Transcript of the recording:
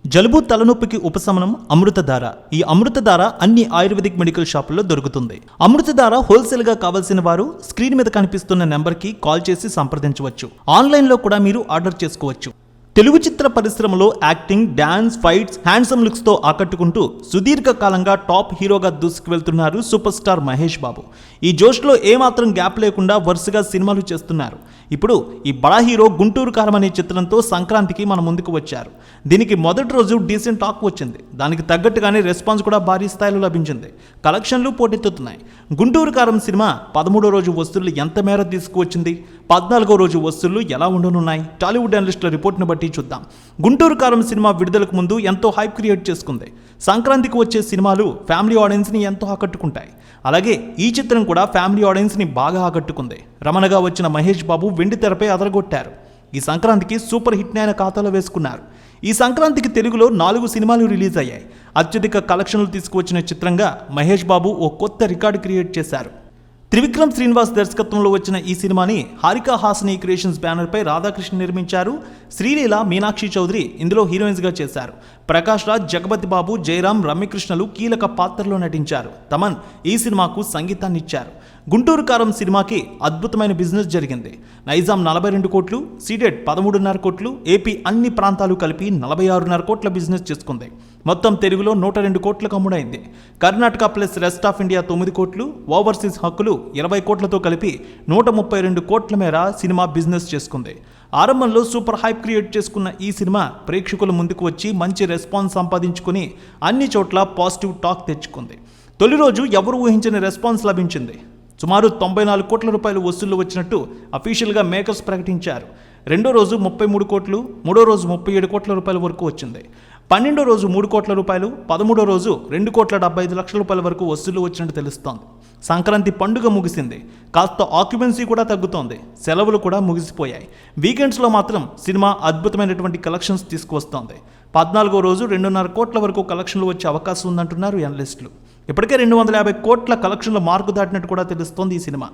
జలుబు తలనొప్పికి ఉపశమనం అమృతధార. ఈ అమృతధార అన్ని ఆయుర్వేదిక్ మెడికల్ షాపుల్లో దొరుకుతుంది. అమృతధార హోల్సేల్ గా కావాల్సిన వారు స్క్రీన్ మీద కనిపిస్తున్న నెంబర్కి కాల్ చేసి సంప్రదించవచ్చు. ఆన్లైన్లో కూడా మీరు ఆర్డర్ చేసుకోవచ్చు. తెలుగు చిత్ర పరిశ్రమలో acting, dance, fights, handsome looks తో ఆకట్టుకుంటూ సుదీర్ఘకాలంగా టాప్ హీరోగా దూసుకువెళ్తున్నారు సూపర్ స్టార్ మహేష్ బాబు. ఈ జోష్లో ఏమాత్రం గ్యాప్ లేకుండా వరుసగా సినిమాలు చేస్తున్నారు. ఇప్పుడు ఈ బడా హీరో గుంటూరు కారం అనే చిత్రంతో సంక్రాంతికి మన ముందుకు వచ్చారు. దీనికి మొదటి రోజు డీసెంట్ టాక్ వచ్చింది. దానికి తగ్గట్టుగానే రెస్పాన్స్ కూడా భారీ స్థాయిలో లభించింది. కలెక్షన్లు పోటెత్తుతున్నాయి. గుంటూరు కారం సినిమా 13వ రోజు వసూళ్లు ఎంత మేర తీసుకువచ్చింది, 14వ రోజు వసూళ్లు ఎలా ఉండనున్నాయి, టాలీవుడ్ అనలిస్టుల రిపోర్ట్ను బట్టి చూద్దాం. గుంటూరు కారం సినిమా విడుదలకు ముందు ఎంతో హైప్ క్రియేట్ చేసుకుంది. సంక్రాంతికి వచ్చే సినిమాలు ఫ్యామిలీ ఆడియన్స్ని ఎంతో ఆకట్టుకుంటాయి. అలాగే ఈ చిత్రం కూడా ఫ్యామిలీ ఆడియన్స్ని బాగా ఆకట్టుకుంది. రమణగా వచ్చిన మహేష్ బాబు వెండి తెరపై అదరగొట్టారు. ఈ సంక్రాంతికి సూపర్ హిట్ని ఆయన ఖాతాలో వేసుకున్నారు. ఈ సంక్రాంతికి తెలుగులో 4 సినిమాలు రిలీజ్ అయ్యాయి. అత్యధిక కలెక్షన్లు తీసుకువచ్చిన చిత్రంగా మహేష్ బాబు ఓ కొత్త రికార్డు క్రియేట్ చేశారు. త్రివిక్రమ్ శ్రీనివాస్ దర్శకత్వంలో వచ్చిన ఈ సినిమాని హారికా హాసిని క్రియేషన్స్ బ్యానర్పై రాధాకృష్ణ నిర్మించారు. శ్రీలీల, మీనాక్షి చౌదరి ఇందులో హీరోయిన్స్గా చేశారు. ప్రకాష్ రాజ్, జగపతి బాబు, జయరాం, రమ్యకృష్ణలు కీలక పాత్రలో నటించారు. తమన్ ఈ సినిమాకు సంగీతాన్ని ఇచ్చారు. గుంటూరు కారం సినిమాకి అద్భుతమైన బిజినెస్ జరిగింది. నైజాం 42 కోట్లు, సీడెడ్ 13.5 కోట్లు, ఏపీ అన్ని ప్రాంతాలు కలిపి 46.5 కోట్ల బిజినెస్ చేసుకుంది. మొత్తం తెలుగులో 102 కోట్లకు అమ్ముడైంది. Karnataka plus rest of India 9 కోట్లు, ఓవర్సీస్ హక్కులు 20 కోట్లతో కలిపి 132 కోట్ల మేర సినిమా బిజినెస్ చేసుకుంది. ఆరంభంలో సూపర్ హైప్ క్రియేట్ చేసుకున్న ఈ సినిమా ప్రేక్షకుల ముందుకు వచ్చి మంచి రెస్పాన్స్ సంపాదించుకుని అన్ని చోట్ల పాజిటివ్ టాక్ తెచ్చుకుంది. తొలి రోజు ఎవరు ఊహించని రెస్పాన్స్ లభించింది. సుమారు 94 కోట్ల రూపాయలు వసూళ్లు వచ్చినట్టు అఫీషియల్గా మేకర్స్ ప్రకటించారు. రెండో రోజు 33 కోట్లు, మూడో రోజు 37 కోట్ల రూపాయల వరకు వచ్చింది. 12వ రోజు 3 కోట్ల రూపాయలు, 13వ రోజు 2,75 లక్షల రూపాయల వరకు వసూళ్లు వచ్చినట్టు తెలుస్తోంది. సంక్రాంతి పండుగ ముగిసింది. కాస్త ఆక్యుపెన్సీ కూడా తగ్గుతోంది. సెలవులు కూడా ముగిసిపోయాయి. వీకెండ్స్లో మాత్రం సినిమా అద్భుతమైనటువంటి కలెక్షన్స్ తీసుకువస్తోంది. 14వ రోజు 2.5 కోట్ల వరకు కలెక్షన్లు వచ్చే అవకాశం ఉందంటున్నారు అనలిస్టులు. ఇప్పటికే 250 కోట్ల కలెక్షన్ల మార్కు దాటినట్టు కూడా తెలుస్తోంది ఈ సినిమా.